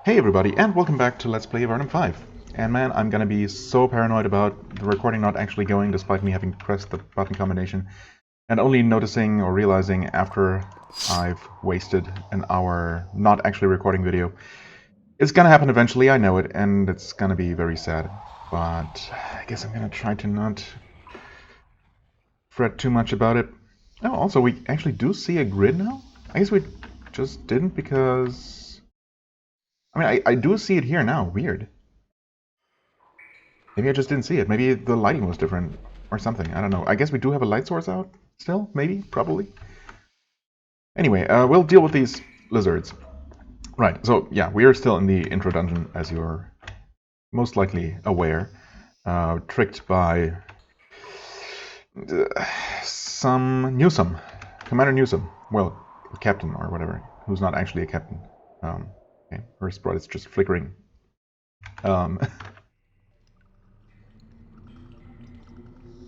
Hey everybody, and welcome back to Let's Play Avernum 5. And man, I'm gonna be so paranoid about the recording not actually going despite me having pressed the button combination and only noticing or realizing after I've wasted an hour not actually recording video. It's gonna happen eventually, I know it, and it's gonna be very sad. But I guess I'm gonna try to not fret too much about it. Oh, also we actually do see a grid now? I guess we just didn't because... I mean, I do see it here now. Weird. Maybe I just didn't see it. Maybe the lighting was different or something. I don't know. I guess we do have a light source out still? Maybe? Probably? Anyway, we'll deal with these lizards. Right, so yeah, we are still in the intro dungeon, as you're most likely aware. Tricked by some Newsome. Commander Newsome. Well, captain or whatever, who's not actually a captain. Okay, her sprite is just flickering. In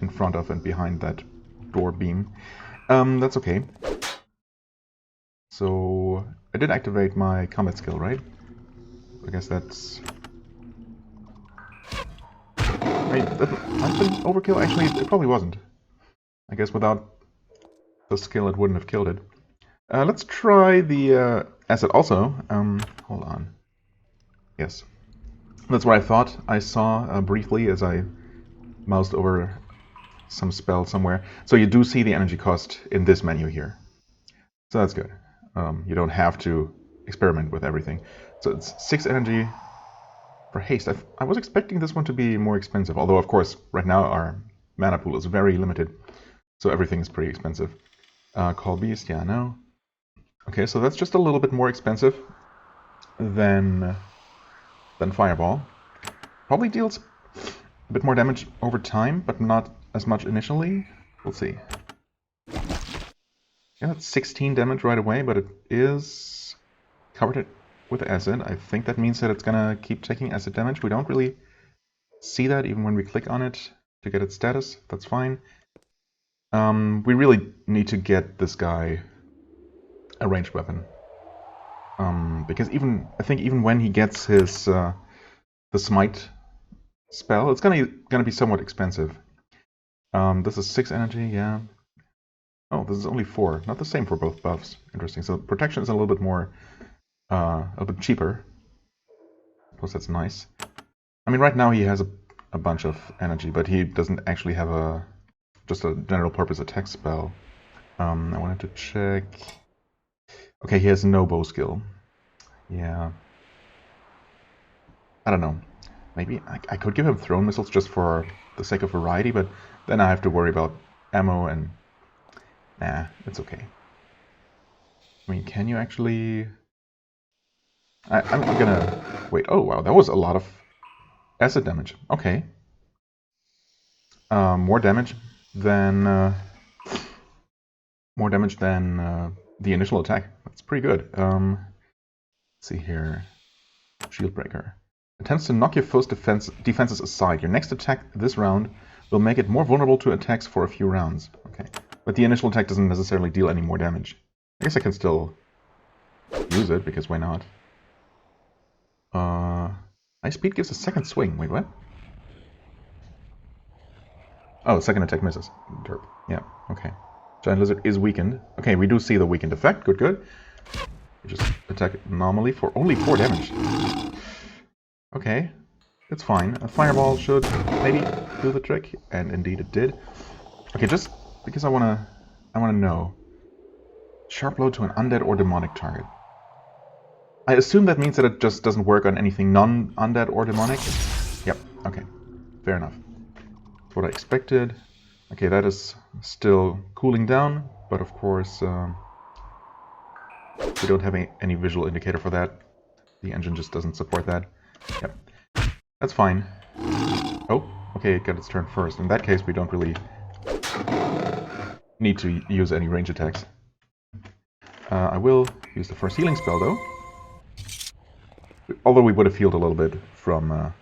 front of and behind that door beam. That's okay. So, I did activate my combat skill, right? I guess that's... Wait, that might have been overkill? Actually, it probably wasn't. I guess without the skill it wouldn't have killed it. Let's try the asset also. Hold on. Yes. That's what I thought I saw briefly as I moused over some spell somewhere. So you do see the energy cost in this menu here. So that's good. You don't have to experiment with everything. So it's 6 energy for haste. I was expecting this one to be more expensive, although of course right now our mana pool is very limited. So everything is pretty expensive. Call Beast, yeah, no. Okay, so that's just a little bit more expensive than Fireball. Probably deals a bit more damage over time, but not as much initially. We'll see. Yeah, it's 16 damage right away, but it is covered it with acid. I think that means that it's gonna keep taking acid damage. We don't really see that even when we click on it to get its status. That's fine. We really need to get this guy a ranged weapon. Because I think even when he gets his the smite spell, it's gonna be somewhat expensive. This is 6 energy, yeah. Oh, this is only 4. Not the same for both buffs. Interesting. So protection is a little bit more, a bit cheaper. I suppose that's nice. I mean, right now he has a bunch of energy, but he doesn't actually have just a general purpose attack spell. I wanted to check. Okay, he has no bow skill. Yeah. I don't know. Maybe I could give him thrown missiles just for the sake of variety, but then I have to worry about ammo and... Nah, it's okay. I mean, can you actually... I'm gonna... Wait, oh wow, that was a lot of acid damage. Okay. More damage than the initial attack. That's pretty good. Let's see here. Shield Breaker. Attempts to knock your foe's defenses aside. Your next attack this round will make it more vulnerable to attacks for a few rounds. Okay. But the initial attack doesn't necessarily deal any more damage. I guess I can still use it, because why not? High speed gives a second swing. Wait, what? Oh, second attack misses. Derp. Yeah, okay. Giant Lizard is weakened. Okay, we do see the weakened effect. Good, good. You just attack it normally for only 4 damage. Okay, it's fine. A fireball should maybe do the trick, and indeed it did. Okay, just because I wanna know. Sharp blow to an undead or demonic target. I assume that means that it just doesn't work on anything non-undead or demonic. Yep, okay. Fair enough. That's what I expected. Okay, that is still cooling down, but of course we don't have any visual indicator for that. The engine just doesn't support that. Yep. That's fine. Oh, okay, it got its turn first. In that case, we don't really need to use any range attacks. I will use the first healing spell, though. Although we would have healed a little bit from,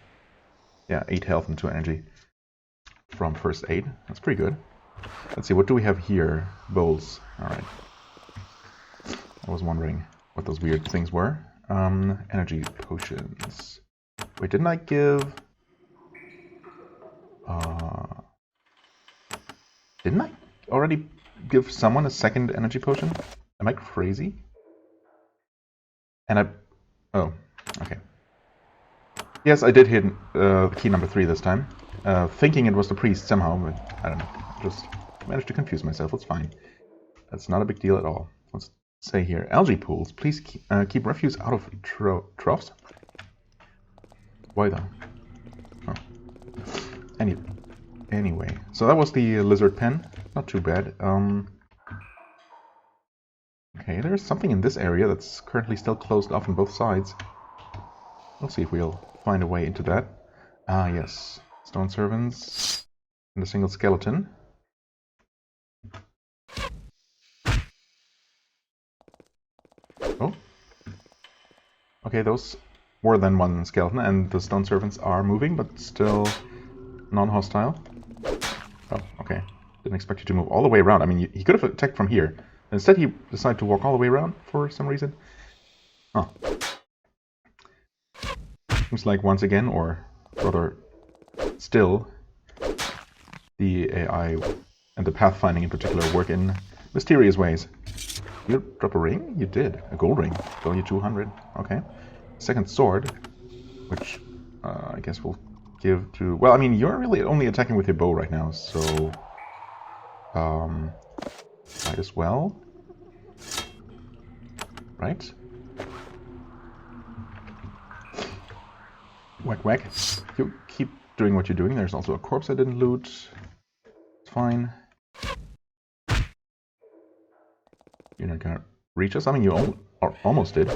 yeah, 8 health and 2 energy from first aid. That's pretty good. Let's see, what do we have here? Bowls. Alright. I was wondering what those weird things were. Energy potions. Wait, didn't I give... Didn't I already give someone a second energy potion? Am I crazy? And I... Oh, okay. Yes, I did hit key number 3 this time. Thinking it was the priest somehow, but I don't know. Just managed to confuse myself. It's fine. That's not a big deal at all. Let's say here. Algae pools. Please keep refuse out of troughs. Why though? Oh. Anyway, so that was the lizard pen. Not too bad. Okay, there's something in this area that's currently still closed off on both sides. We'll see if we'll find a way into that. Ah, yes. Stone servants and a single skeleton. Oh. Okay, those more than one skeleton, and the stone servants are moving, but still non-hostile. Oh, okay. Didn't expect you to move all the way around. I mean, he could have attacked from here. Instead, he decided to walk all the way around for some reason. Huh. Seems like once again, or rather still, the AI and the pathfinding in particular work in mysterious ways. You drop a ring? You did. A gold ring. Value 200. Okay. Second sword, which I guess we'll give to... Well, I mean, you're really only attacking with your bow right now, so... might as well. Right? Whack whack. You keep doing what you're doing. There's also a corpse I didn't loot. It's fine. You're not gonna reach us? I mean, you almost did.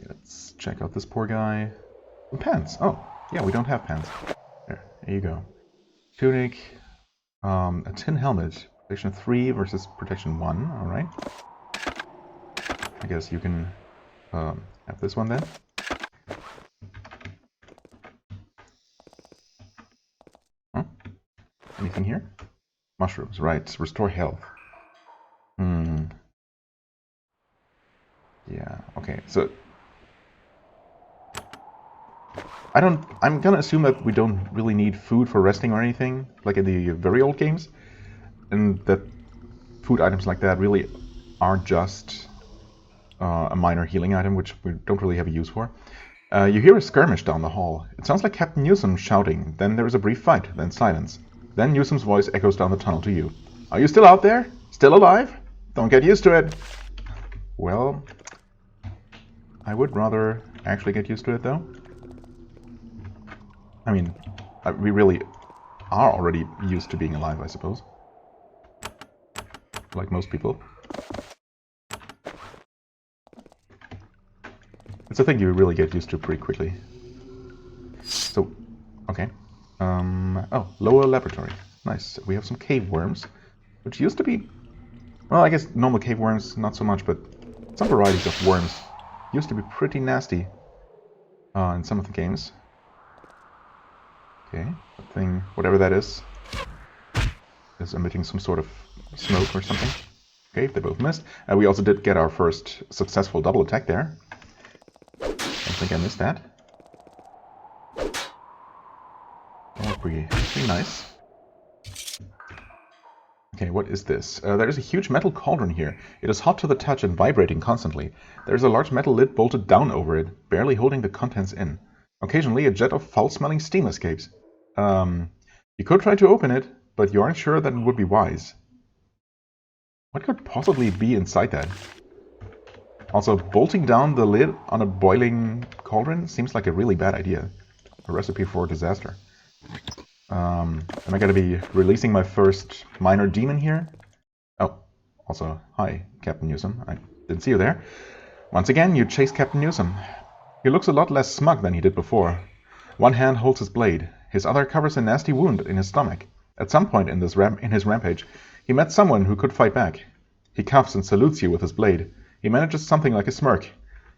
Let's check out this poor guy. And pants. Oh, yeah, we don't have pants. There you go. Tunic. A tin helmet. Protection 3 versus protection 1. Alright. I guess you can have this one then. Huh? Anything here? Mushrooms, right. Restore health. Yeah, okay, so... I'm gonna assume that we don't really need food for resting or anything, like in the very old games. And that food items like that really are just a minor healing item, which we don't really have a use for. You hear a skirmish down the hall. It sounds like Captain Newsom shouting. Then there is a brief fight, then silence. Then Newsom's voice echoes down the tunnel to you. Are you still out there? Still alive? Don't get used to it. Well, I would rather actually get used to it, though. I mean, we really are already used to being alive, I suppose. Like most people. It's a thing you really get used to pretty quickly. So, okay. Oh, lower laboratory. Nice. We have some cave worms, which used to be... Well, I guess normal cave worms, not so much, but some varieties of worms used to be pretty nasty in some of the games. Okay, that thing, whatever that is emitting some sort of smoke or something. Okay, they both missed. We also did get our first successful double attack there. I think I missed that. Oh, pretty nice. Okay, what is this? There is a huge metal cauldron here. It is hot to the touch and vibrating constantly. There is a large metal lid bolted down over it, barely holding the contents in. Occasionally, a jet of foul-smelling steam escapes. You could try to open it, but you aren't sure that it would be wise. What could possibly be inside that? Also, bolting down the lid on a boiling cauldron seems like a really bad idea. A recipe for disaster. Am I going to be releasing my first minor demon here? Oh, also, hi, Captain Newsom. I didn't see you there. Once again, you chase Captain Newsom. He looks a lot less smug than he did before. One hand holds his blade. His other covers a nasty wound in his stomach. At some point in his rampage, he met someone who could fight back. He cuffs and salutes you with his blade. He manages something like a smirk.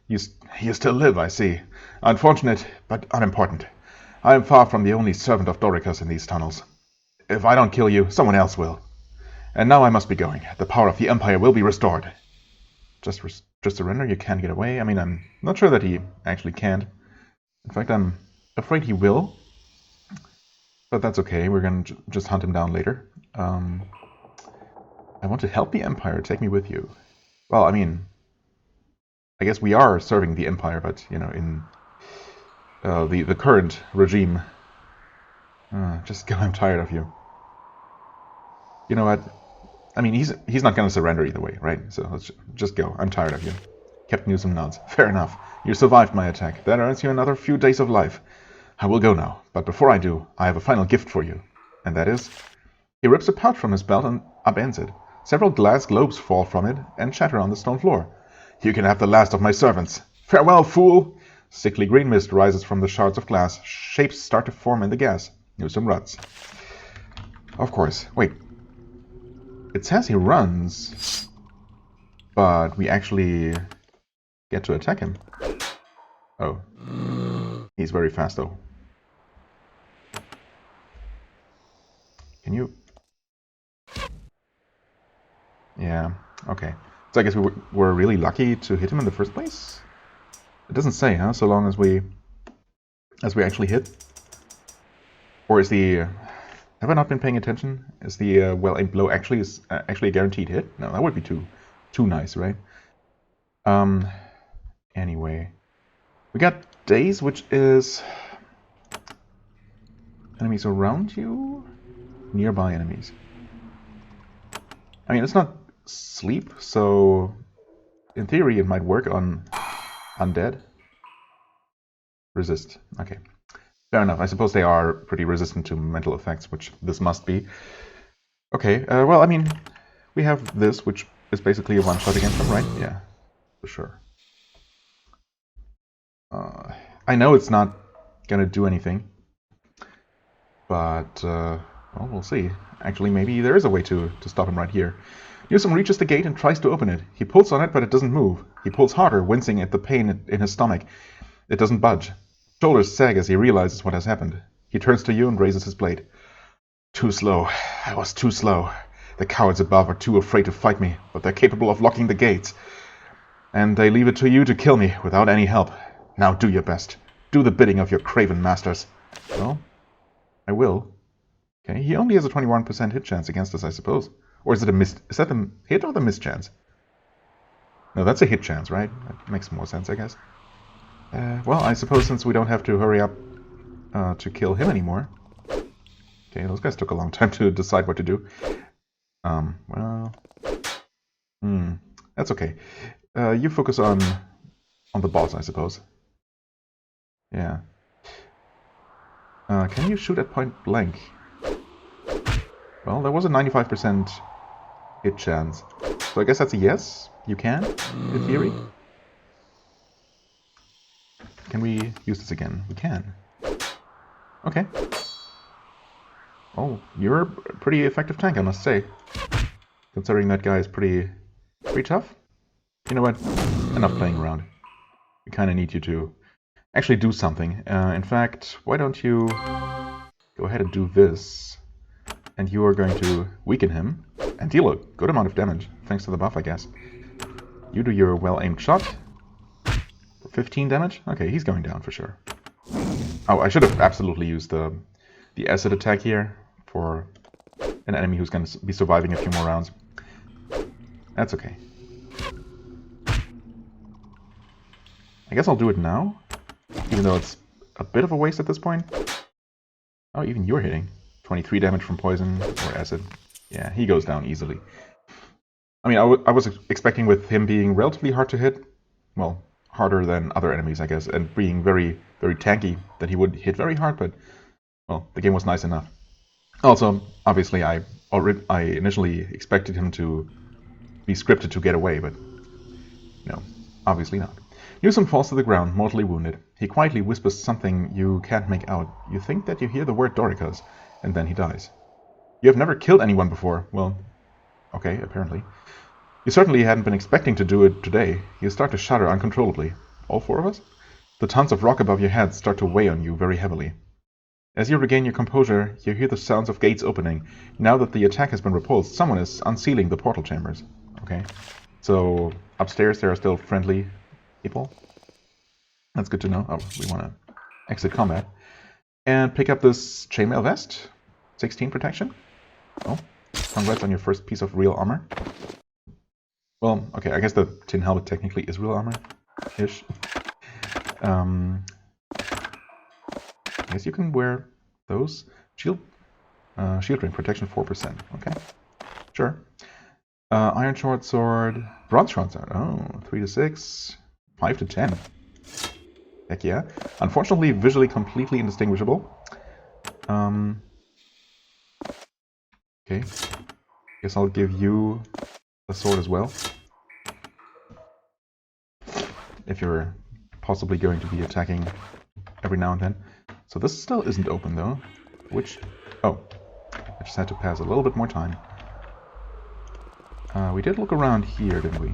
You still live, I see. Unfortunate, but unimportant. I am far from the only servant of Dorikas in these tunnels. If I don't kill you, someone else will. And now I must be going. The power of the Empire will be restored. Just surrender, you can't get away. I mean, I'm not sure that he actually can't. In fact, I'm afraid he will. But that's okay, we're gonna just hunt him down later. I want to help the Empire, take me with you. Well, I mean, I guess we are serving the Empire, but, you know, in the current regime. Just go, I'm tired of you. You know what? I mean, he's not going to surrender either way, right? So let's just go. I'm tired of you. Captain Newsom nods. Fair enough. You survived my attack. That earns you another few days of life. I will go now, but before I do, I have a final gift for you. And that is... He rips a pouch from his belt and upends it. Several glass globes fall from it and shatter on the stone floor. You can have the last of my servants. Farewell, fool! Sickly green mist rises from the shards of glass. Shapes start to form in the gas. Newsom runs. Of course. Wait. It says he runs, but we actually get to attack him. Oh. He's very fast, though. Can you... Yeah, okay. So I guess we were really lucky to hit him in the first place? It doesn't say, huh? So long as we actually hit? Or is the... Have I not been paying attention? Is the well-aimed blow actually a guaranteed hit? No, that would be too nice, right? Anyway. We got daze, which is... Enemies around you? Nearby enemies. I mean, it's not sleep, so in theory it might work on undead. Resist. Okay. Fair enough. I suppose they are pretty resistant to mental effects, which this must be. Okay, well, I mean, we have this, which is basically a one-shot against them, right? Yeah, for sure. I know it's not gonna do anything, but, well, we'll see. Actually, maybe there is a way to stop him right here. Newsom reaches the gate and tries to open it. He pulls on it, but it doesn't move. He pulls harder, wincing at the pain in his stomach. It doesn't budge. Shoulders sag as he realizes what has happened. He turns to you and raises his blade. Too slow. I was too slow. The cowards above are too afraid to fight me, but they're capable of locking the gates. And they leave it to you to kill me without any help. Now do your best. Do the bidding of your craven masters. Well, I will. Okay, he only has a 21% hit chance against us, I suppose. Or is it a miss? Is that the hit or the miss chance? No, that's a hit chance, right? That makes more sense, I guess. Well, I suppose since we don't have to hurry up to kill him anymore. Okay, those guys took a long time to decide what to do. Well... that's okay. You focus on the boss, I suppose. Yeah. Can you shoot at point blank? Well, there was a 95% hit chance. So I guess that's a yes? You can, in theory? Can we use this again? We can. Okay. Oh, you're a pretty effective tank, I must say. Considering that guy is pretty tough. You know what? Enough playing around. We kind of need you to actually do something. In fact, why don't you go ahead and do this? And you are going to weaken him and deal a good amount of damage, thanks to the buff, I guess. You do your well-aimed shot. 15 damage? Okay, he's going down for sure. Oh, I should have absolutely used the acid attack here for an enemy who's going to be surviving a few more rounds. That's okay. I guess I'll do it now, even though it's a bit of a waste at this point. Oh, even you're hitting. 23 damage from poison or acid. Yeah, he goes down easily. I mean, I was expecting with him being relatively hard to hit, well, harder than other enemies, I guess, and being very, very tanky, that he would hit very hard, but, well, the game was nice enough. Also, obviously, I initially expected him to be scripted to get away, but, no, obviously not. Newsom falls to the ground, mortally wounded. He quietly whispers something you can't make out. You think that you hear the word Dorikas, and then he dies. You have never killed anyone before. Well, okay, apparently. You certainly hadn't been expecting to do it today. You start to shudder uncontrollably. All four of us? The tons of rock above your head start to weigh on you very heavily. As you regain your composure, you hear the sounds of gates opening. Now that the attack has been repulsed, someone is unsealing the portal chambers. Okay. So, upstairs there are still friendly people. That's good to know. Oh, we want to exit combat. And pick up this Chainmail Vest. 16 protection. Oh, congrats on your first piece of real armor. Well, okay, I guess the tin helmet technically is real armor-ish. I guess you can wear those. Shield ring, protection 4%. Okay, sure. Iron short sword, bronze short sword. Oh, 3 to 6, 5 to 10. Heck yeah. Unfortunately, visually completely indistinguishable. Okay. Guess I'll give you a sword as well. If you're possibly going to be attacking every now and then. So this still isn't open though. Which... oh. I just had to pass a little bit more time. We did look around here, didn't we?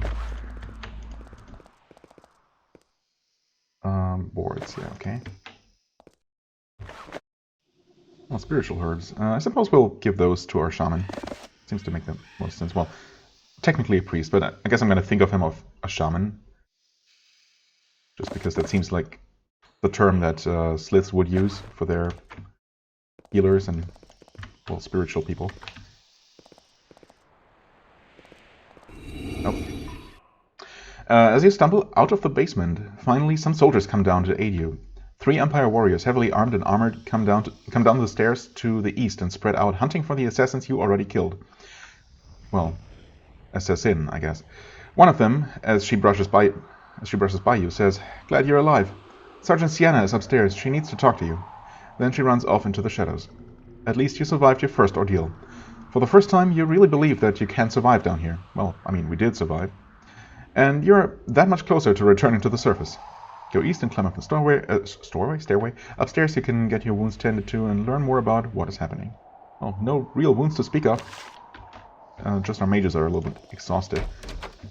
Boards, yeah, okay. Well, spiritual herbs. I suppose we'll give those to our shaman. Seems to make the most sense. Well, technically a priest, but I guess I'm going to think of him of a shaman. Just because that seems like the term that Sliths would use for their healers and, well, spiritual people. Oh. As you stumble out of the basement, finally some soldiers come down to aid you. 3 Empire warriors, heavily armed and armored, come down the stairs to the east and spread out, hunting for the assassins you already killed. Well, assassin, I guess. One of them, as she brushes by you, says, "Glad you're alive. Sergeant Sienna is upstairs. She needs to talk to you." Then she runs off into the shadows. At least you survived your first ordeal. For the first time, you really believe that you can survive down here. Well, I mean, we did survive. And you're that much closer to returning to the surface. Go east and climb up the stairway. Upstairs you can get your wounds tended to and learn more about what is happening. Well, no real wounds to speak of. Just our mages are a little bit exhausted.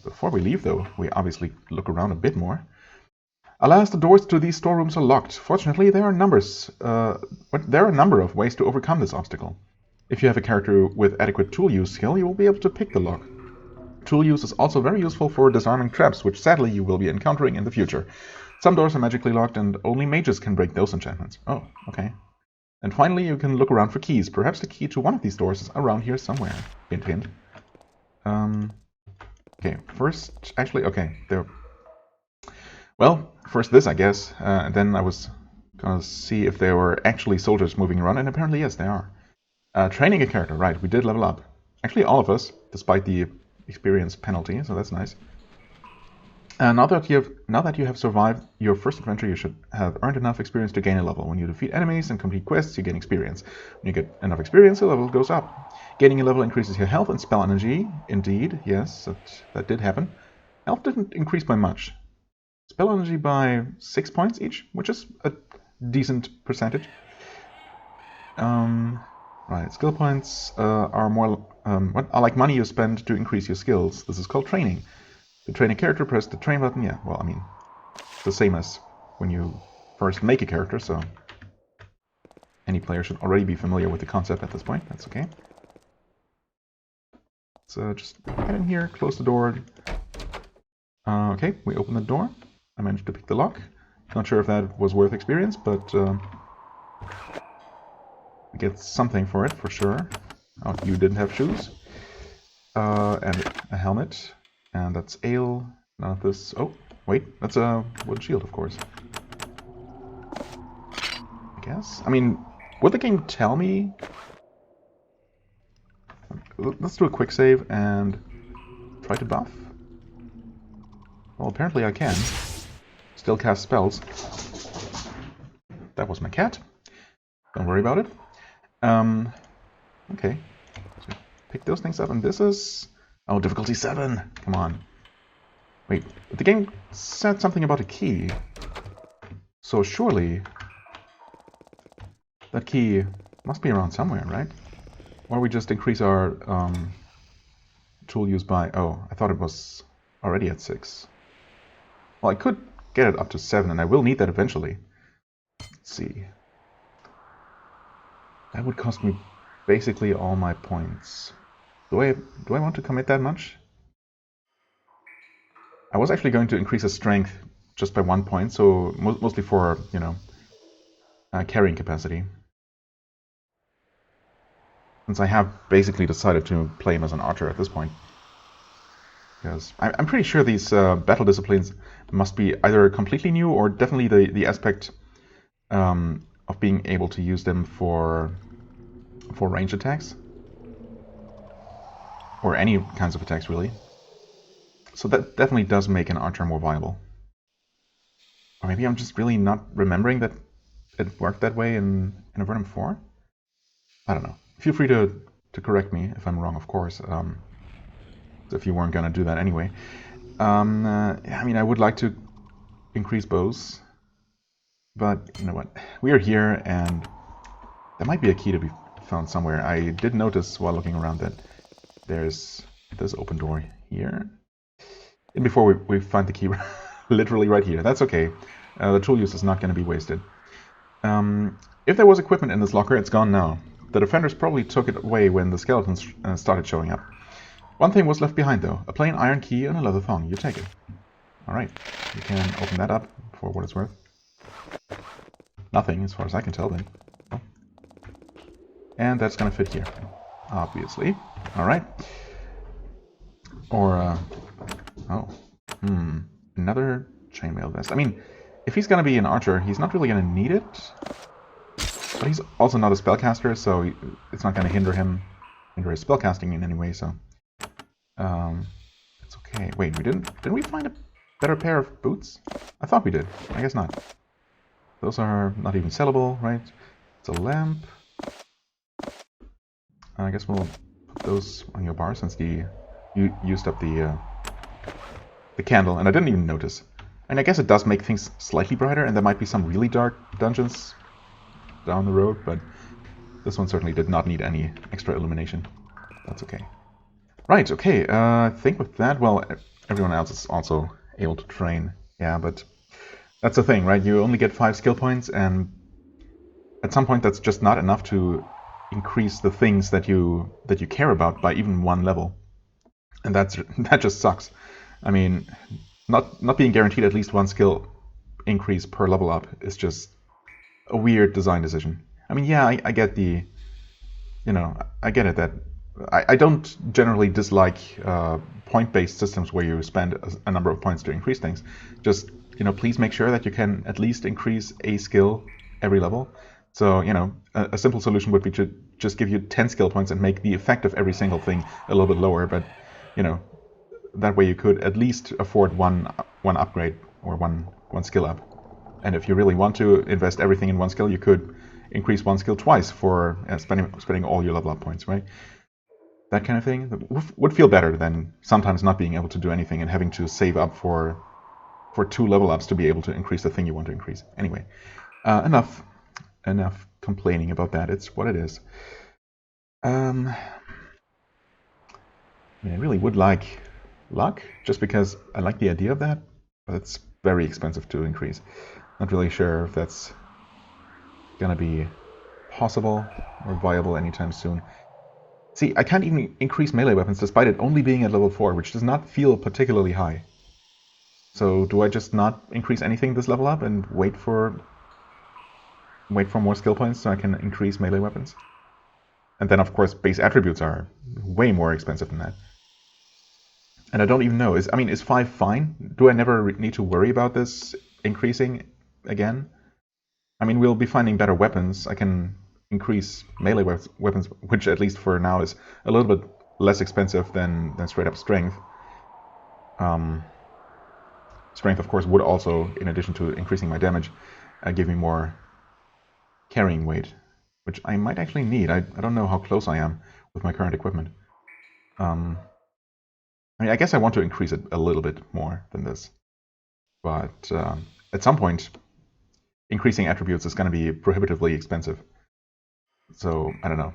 Before we leave, though, we obviously look around a bit more. Alas, the doors to these storerooms are locked. Fortunately, there are a number of ways to overcome this obstacle. If you have a character with adequate tool use skill, you will be able to pick the lock. Tool use is also very useful for disarming traps, which sadly you will be encountering in the future. Some doors are magically locked, and only mages can break those enchantments. Oh, okay. And finally, you can look around for keys. Perhaps the key to one of these doors is around here somewhere. Hint, hint. Okay, first... actually, okay, there... well, first this, I guess. And then I was gonna see if there were actually soldiers moving around, and apparently, yes, there are. Training a character, right, we did level up. Actually, all of us, despite the experience penalty, so that's nice. Now that you have survived your first adventure, you should have earned enough experience to gain a level. When you defeat enemies and complete quests, you gain experience. When you get enough experience, the level goes up. Gaining a level increases your health and spell energy. Indeed, yes, that did happen. Health didn't increase by much. Spell energy by 6 points each, which is a decent percentage. Right, skill points are like money you spend to increase your skills. This is called training. To train a character, press the train button. Yeah, well, I mean, it's the same as when you first make a character, so any player should already be familiar with the concept at this point. That's okay. So just get in here, close the door. Okay, we open the door. I managed to pick the lock. Not sure if that was worth experience, but we get something for it, for sure. Oh, you didn't have shoes. And a helmet. And that's ale. Not this. Oh, wait. That's a wooden shield, of course. I guess. I mean, would the game tell me? Let's do a quick save and try to buff. Well, apparently I can. Still cast spells. That was my cat. Don't worry about it. Okay. So pick those things up, and this is... oh, difficulty 7. Come on. Wait, the game said something about a key. So surely that key must be around somewhere, right? Or we just increase our tool use by... oh, I thought it was already at 6. Well, I could get it up to 7, and I will need that eventually. Let's see. That would cost me basically all my points. Do I want to commit that much? I was actually going to increase his strength just by 1 point, so mostly for, you know, carrying capacity. Since I have basically decided to play him as an archer at this point. Because I'm pretty sure these battle disciplines must be either completely new or definitely the aspect of being able to use them for range attacks. Or any kinds of attacks, really. So that definitely does make an archer more viable. Or maybe I'm just really not remembering that it worked that way in Avernum 4? I don't know. Feel free to correct me if I'm wrong, of course. If you weren't going to do that anyway. I mean, I would like to increase bows. But, you know what? We are here, and there might be a key to be found somewhere. I did notice while looking around that there's this open door here. And before we find the key literally right here. That's okay. The tool use is not going to be wasted. If there was equipment in this locker, it's gone now. The defenders probably took it away when the skeletons started showing up. One thing was left behind, though. A plain iron key and a leather thong. You take it. Alright. You can open that up for what it's worth. Nothing, as far as I can tell, then. Oh. And that's going to fit here. Obviously. Alright. Or, another chainmail vest. I mean, if he's going to be an archer, he's not really going to need it. But he's also not a spellcaster, so it's not going to hinder his spellcasting in any way, so... it's okay. Wait, didn't we find a better pair of boots? I thought we did. I guess not. Those are not even sellable, right? It's a lamp. I guess we'll put those on your bar since you used up the candle, and I didn't even notice. And I guess it does make things slightly brighter, and there might be some really dark dungeons down the road, but this one certainly did not need any extra illumination. That's okay. Right, okay, I think with that, well, everyone else is also able to train. Yeah, but that's the thing, right? You only get 5 skill points, and at some point that's just not enough to increase the things that you care about by even 1 level. And that just sucks. I mean, not being guaranteed at least 1 skill increase per level up is just a weird design decision. I mean, yeah, I get the, you know, I get it that I don't generally dislike point-based systems where you spend a number of points to increase things. Just, you know, please make sure that you can at least increase a skill every level. So, you know, a simple solution would be to just give you 10 skill points and make the effect of every single thing a little bit lower. But, you know, that way you could at least afford one upgrade or one skill up. And if you really want to invest everything in 1 skill, you could increase 1 skill twice for spending all your level up points, right? That kind of thing would feel better than sometimes not being able to do anything and having to save up for 2 level ups to be able to increase the thing you want to increase. Anyway, enough complaining about that. It's what it is. I mean, I really would like luck, just because I like the idea of that, but it's very expensive to increase. Not really sure if that's gonna be possible or viable anytime soon. See, I can't even increase melee weapons despite it only being at level 4, which does not feel particularly high. So do I just not increase anything this level up and wait for more skill points so I can increase melee weapons? And then, of course, base attributes are way more expensive than that. And I don't even know. Is 5 fine? Do I never need to worry about this increasing again? I mean, we'll be finding better weapons. I can increase melee weapons, which at least for now is a little bit less expensive than straight up strength. Strength, of course, would also, in addition to increasing my damage, give me more carrying weight, which I might actually need. I don't know how close I am with my current equipment. I mean, I guess I want to increase it a little bit more than this. But at some point, increasing attributes is going to be prohibitively expensive. So, I don't know.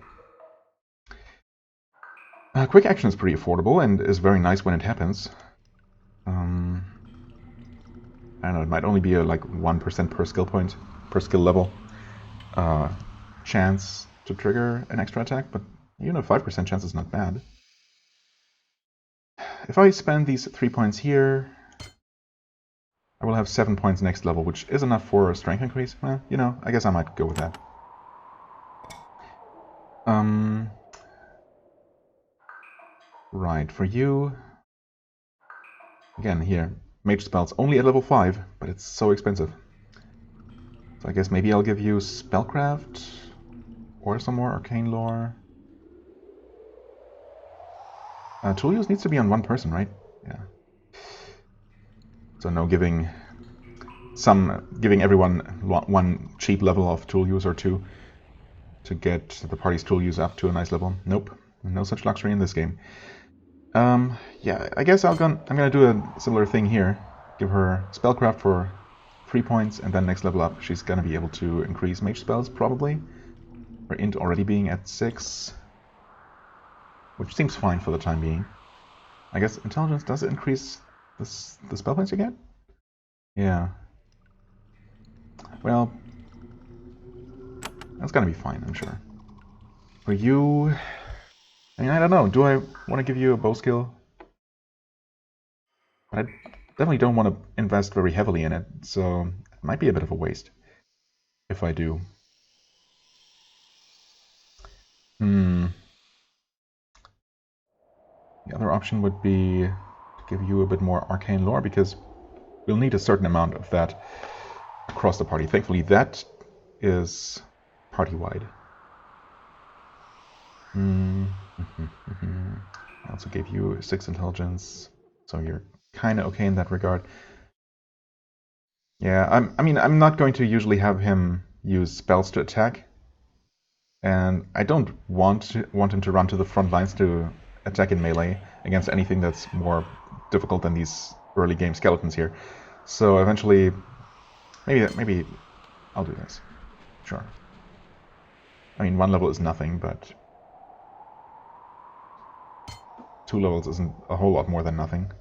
Quick action is pretty affordable and is very nice when it happens. I don't know, it might only be like 1% per skill point, per skill level chance to trigger an extra attack, but even a 5% chance is not bad. If I spend these 3 points here, I will have 7 points next level, which is enough for a strength increase. Well, you know, I guess I might go with that. Right, for you... Again, here, mage spells only at level 5, but it's so expensive. So I guess maybe I'll give you Spellcraft, or some more Arcane Lore. Tool use needs to be on one person, right? Yeah. So no giving everyone one cheap level of tool use or two to get the party's tool use up to a nice level. Nope, no such luxury in this game. Yeah, I guess I'm gonna do a similar thing here. Give her Spellcraft for 3 points, and then next level up she's gonna be able to increase mage spells, probably. Her int already being at 6, which seems fine for the time being. I guess intelligence does increase the spell points you get? Yeah. Well, that's gonna be fine, I'm sure. For you... I mean, I don't know. Do I want to give you a bow skill? But I definitely don't want to invest very heavily in it, so it might be a bit of a waste if I do. The other option would be to give you a bit more arcane lore, because we'll need a certain amount of that across the party. Thankfully, that is party-wide. I also gave you 6 intelligence, so you're kind of okay in that regard. Yeah, I mean, I'm not going to usually have him use spells to attack, and I don't want him to run to the front lines to attack in melee against anything that's more difficult than these early game skeletons here. So eventually, maybe I'll do this. Sure. I mean, 1 level is nothing, but 2 levels isn't a whole lot more than nothing.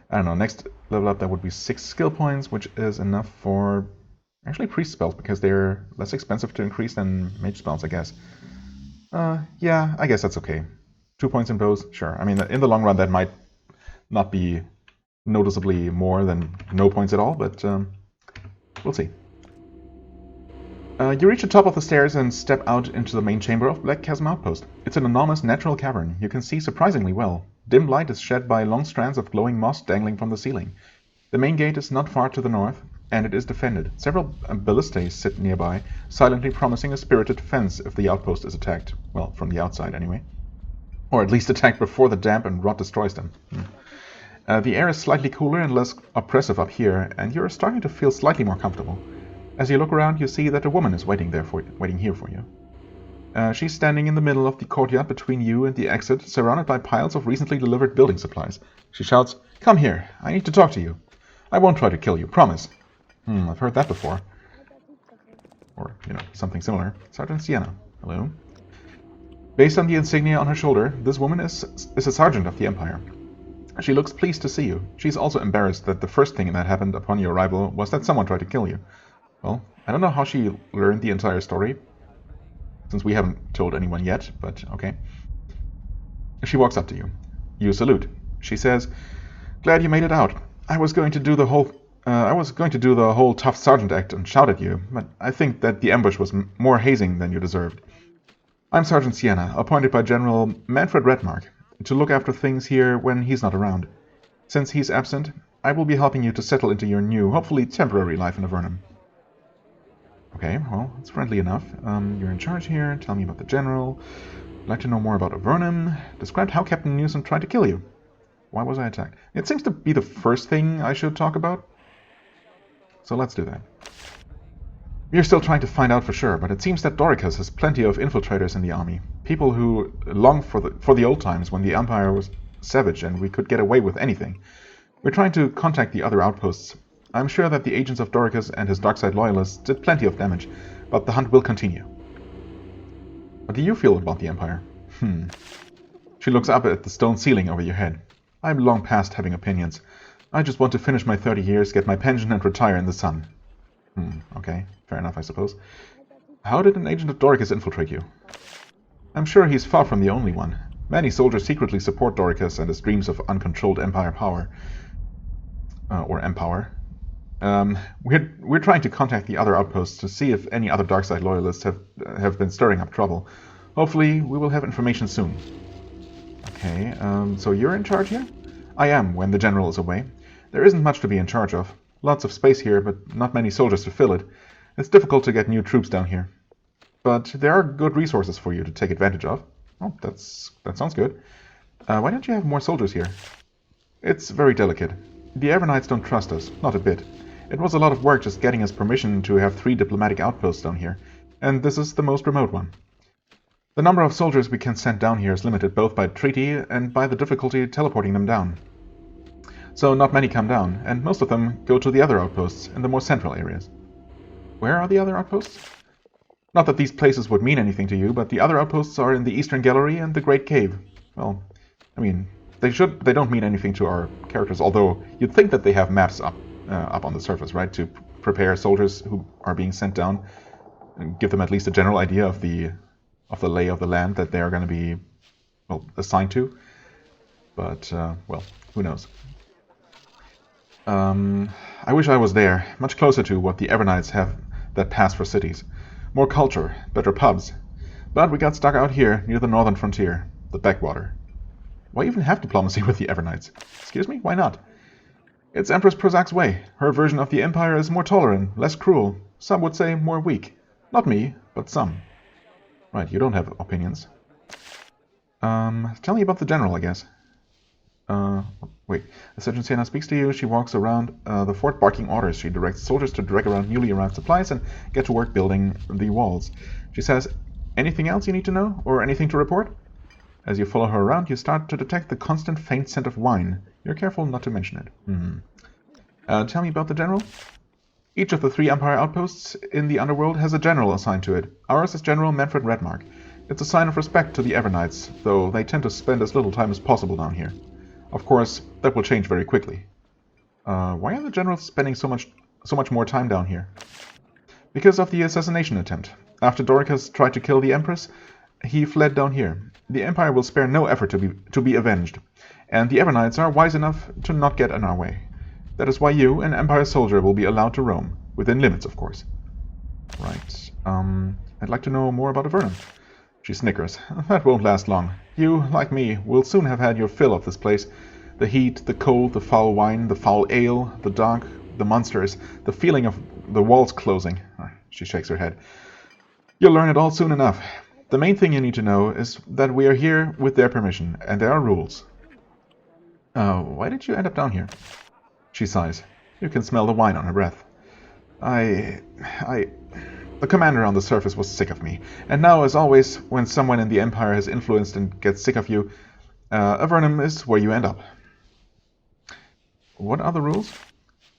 I don't know, next level up that would be 6 skill points, which is enough for actually priest spells, because they're less expensive to increase than mage spells, I guess. Yeah, I guess that's okay. 2 points in bows, sure. I mean, in the long run that might not be noticeably more than no points at all, but we'll see. You reach the top of the stairs and step out into the main chamber of Black Chasm Outpost. It's an enormous natural cavern. You can see surprisingly well. Dim light is shed by long strands of glowing moss dangling from the ceiling. The main gate is not far to the north, and it is defended. Several ballistae sit nearby, silently promising a spirited defense if the outpost is attacked. Well, from the outside anyway. Or at least attacked before the damp and rot destroys them. The air is slightly cooler and less oppressive up here, and you're starting to feel slightly more comfortable. As you look around, you see that a woman is waiting here for you. She's standing in the middle of the courtyard between you and the exit, surrounded by piles of recently delivered building supplies. She shouts, "Come here, I need to talk to you. I won't try to kill you, promise." I've heard that before. Or, you know, something similar. Sergeant Sienna. Hello. Based on the insignia on her shoulder, this woman is a sergeant of the Empire. She looks pleased to see you. She's also embarrassed that the first thing that happened upon your arrival was that someone tried to kill you. Well, I don't know how she learned the entire story, since we haven't told anyone yet, but okay. She walks up to you. You salute. She says, "Glad you made it out. I was going to do the whole tough sergeant act and shout at you, but I think that the ambush was more hazing than you deserved. I'm Sergeant Sienna, appointed by General Manfred Redmark to look after things here when he's not around. Since he's absent, I will be helping you to settle into your new, hopefully temporary life in Avernum." Okay, well, it's friendly enough. You're in charge here. Tell me about the general. I'd like to know more about Avernum. Describe how Captain Newsom tried to kill you. Why was I attacked? It seems to be the first thing I should talk about. So let's do that. We're still trying to find out for sure, but it seems that Dorikas has plenty of infiltrators in the army. People who long for the old times when the Empire was savage and we could get away with anything. We're trying to contact the other outposts. I'm sure that the agents of Dorikas and his dark side loyalists did plenty of damage, but the hunt will continue. What do you feel about the Empire? She looks up at the stone ceiling over your head. I'm long past having opinions. I just want to finish my 30 years, get my pension and retire in the sun. Okay, fair enough, I suppose. How did an agent of Dorikas infiltrate you? I'm sure he's far from the only one. Many soldiers secretly support Dorikas and his dreams of uncontrolled empire power. Or empower. We're trying to contact the other outposts to see if any other Darkside loyalists have been stirring up trouble. Hopefully, we will have information soon. Okay, so you're in charge here? I am, when the general is away. There isn't much to be in charge of. Lots of space here, but not many soldiers to fill it. It's difficult to get new troops down here. But there are good resources for you to take advantage of. Oh, that sounds good. Why don't you have more soldiers here? It's very delicate. The Avernites don't trust us, not a bit. It was a lot of work just getting us permission to have 3 diplomatic outposts down here, and this is the most remote one. The number of soldiers we can send down here is limited both by treaty and by the difficulty teleporting them down. So not many come down, and most of them go to the other outposts in the more central areas. Where are the other outposts? Not that these places would mean anything to you, but the other outposts are in the Eastern Gallery and the Great Cave. Well, I mean, they don't mean anything to our characters, although you'd think that they have maps up on the surface, right, to prepare soldiers who are being sent down and give them at least a general idea of the lay of the land that they are going to be, well, assigned to. But, well, who knows. I wish I was there, much closer to what the Evernites have that pass for cities. More culture, better pubs. But we got stuck out here, near the northern frontier, the backwater. Why even have diplomacy with the Evernites? Excuse me, why not? It's Empress Prozac's way. Her version of the Empire is more tolerant, less cruel. Some would say more weak. Not me, but some. Right, you don't have opinions. Tell me about the general, I guess. Wait. The Sergeant Sienna speaks to you. She walks around the fort barking orders. She directs soldiers to drag around newly arrived supplies and get to work building the walls. She says, anything else you need to know? Or anything to report? As you follow her around, you start to detect the constant faint scent of wine. You're careful not to mention it. Tell me about the general. Each of the 3 Empire outposts in the underworld has a general assigned to it. Ours is General Manfred Redmark. It's a sign of respect to the Evernites, though they tend to spend as little time as possible down here. Of course, that will change very quickly. Why are the generals spending so much more time down here? Because of the assassination attempt. After Dorikas tried to kill the Empress, he fled down here. The Empire will spare no effort to be avenged, and the Evernites are wise enough to not get in our way. That is why you, an Empire soldier, will be allowed to roam, within limits, of course. Right. I'd like to know more about Avernum. She snickers. That won't last long. You, like me, will soon have had your fill of this place. The heat, the cold, the foul wine, the foul ale, the dark, the monsters, the feeling of the walls closing. She shakes her head. You'll learn it all soon enough. The main thing you need to know is that we are here with their permission, and there are rules. Why did you end up down here? She sighs. You can smell the wine on her breath. The commander on the surface was sick of me, and now, as always, when someone in the Empire has influenced and gets sick of you, Avernum is where you end up. What are the rules?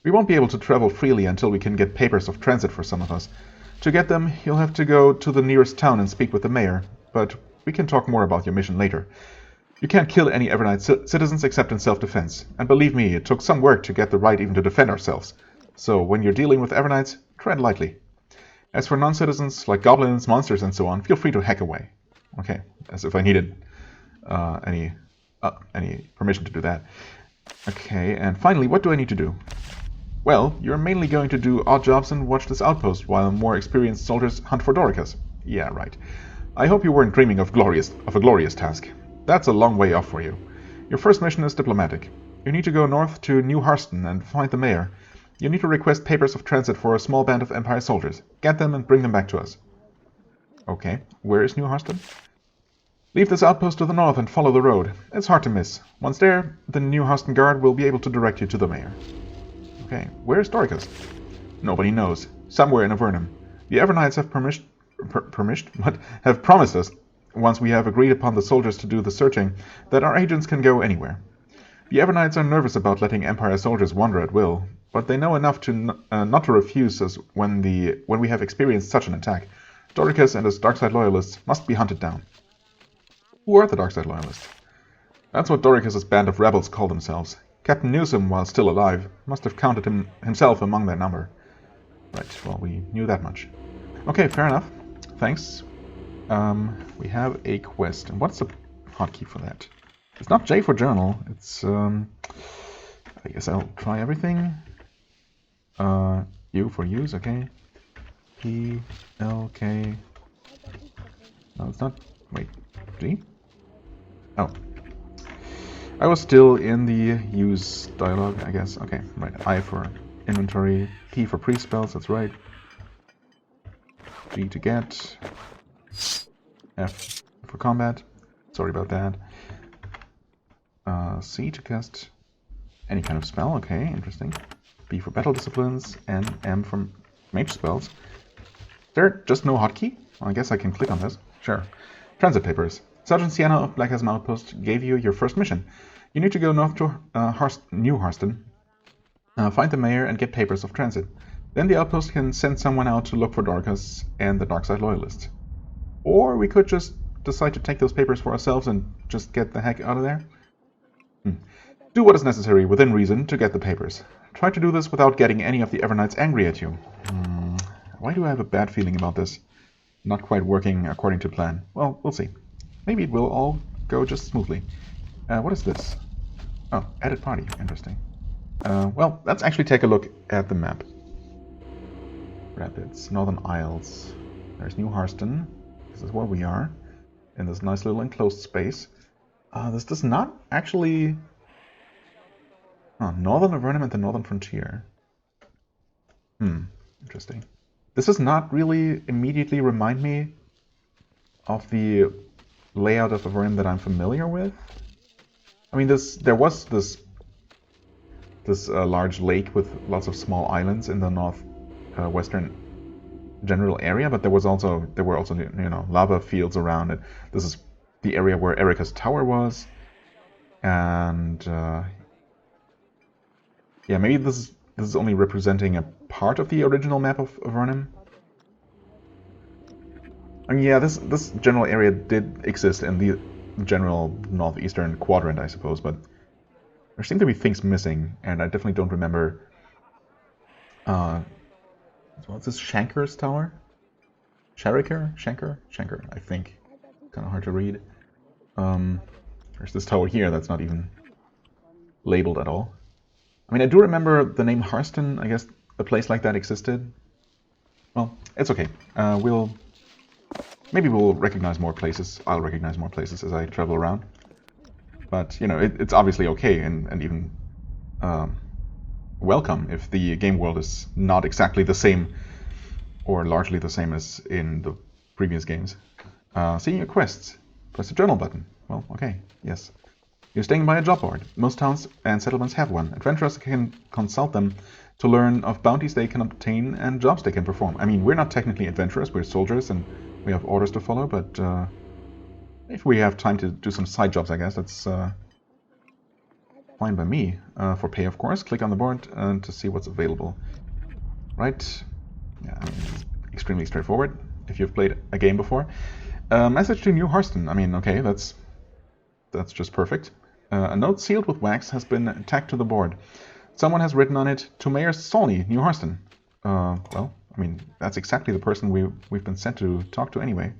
We won't be able to travel freely until we can get papers of transit for some of us. To get them, you'll have to go to the nearest town and speak with the mayor, but we can talk more about your mission later. You can't kill any Evernite citizens except in self-defense, and believe me, it took some work to get the right even to defend ourselves. So when you're dealing with Evernites, tread lightly. As for non-citizens, like goblins, monsters, and so on, feel free to hack away. Okay, as if I needed any permission to do that. Okay, and finally, what do I need to do? Well, you're mainly going to do odd jobs and watch this outpost while more experienced soldiers hunt for Dorikas. Yeah, right. I hope you weren't dreaming of a glorious task. That's a long way off for you. Your first mission is diplomatic. You need to go north to New Harston and find the mayor. You need to request papers of transit for a small band of Empire soldiers. Get them and bring them back to us. Okay, where is New Harston? Leave this outpost to the north and follow the road. It's hard to miss. Once there, the New Harston Guard will be able to direct you to the mayor. Okay, where is Dorikas? Nobody knows. Somewhere in Avernum. The Evernites have promised us, once we have agreed upon the soldiers to do the searching, that our agents can go anywhere. The Evernites are nervous about letting Empire soldiers wander at will, but they know enough to not to refuse us when we have experienced such an attack. Dorikas and his Darkside loyalists must be hunted down. Who are the Darkside loyalists? That's what Dorikas' band of rebels call themselves. Captain Newsom, while still alive, must have counted himself among their number. Right, well, we knew that much. Okay, fair enough. thanks. We have a quest. And what's the hotkey for that? It's not J for journal. It's, I guess I'll try everything. U for use, okay. P, L, K. No, it's not. Wait, G? Oh. I was still in the use dialogue, I guess. Okay, right. I for inventory, P for pre-spells, that's right. G to get. F for combat. Sorry about that. C to cast any kind of spell, okay, interesting. B for battle disciplines, and M for mage spells. Is there just no hotkey? Well, I guess I can click on this. Sure. Transit papers. Sergeant Sienna of Black Chasm Outpost gave you your first mission. You need to go north to New Harston, find the mayor, and get papers of transit. Then the outpost can send someone out to look for Dorikas and the Darkside Loyalists. Or we could just decide to take those papers for ourselves and just get the heck out of there. Do what is necessary within reason to get the papers. Try to do this without getting any of the Evernights angry at you. Why do I have a bad feeling about this? Not quite working according to plan. Well, we'll see. Maybe it will all go just smoothly. What is this? Oh, added party. Interesting. Well, let's actually take a look at the map. Rapids, Northern Isles. There's New Harston. This is where we are, in this nice little enclosed space. This does not actually... Northern Avernum and the Northern Frontier. Interesting. This does not really immediately remind me of the layout of Avernum that I'm familiar with. I mean, there was this large lake with lots of small islands in the northwestern general area, but there were also lava fields around it. This is the area where Erika's tower was, and yeah, maybe this is only representing a part of the original map of Avernum. I mean, yeah, this general area did exist in the general northeastern quadrant, I suppose, but there seem to be things missing, and I definitely don't remember. What's this? Shanker's tower? Shanker, I think. Kind of hard to read. There's this tower here that's not even labeled at all. I mean, I do remember the name Harston. I guess a place like that existed. Well, it's okay. Maybe we'll recognize more places. I'll recognize more places as I travel around. But, you know, it's obviously okay and even welcome if the game world is not exactly the same or largely the same as in the previous games. Seeing your quests. Press the journal button. Well, okay, yes. You're staying by a job board. Most towns and settlements have one. Adventurers can consult them to learn of bounties they can obtain and jobs they can perform. I mean, we're not technically adventurers, we're soldiers and we have orders to follow, but if we have time to do some side jobs, I guess that's fine by me. For pay, of course, click on the board to see what's available. Right? Yeah, I mean, it's extremely straightforward if you've played a game before. Message to New Harston. I mean, okay, that's just perfect. A note sealed with wax has been tacked to the board. Someone has written on it, to Mayor Sawney, New Harston. Well, I mean, that's exactly the person we've been sent to talk to anyway.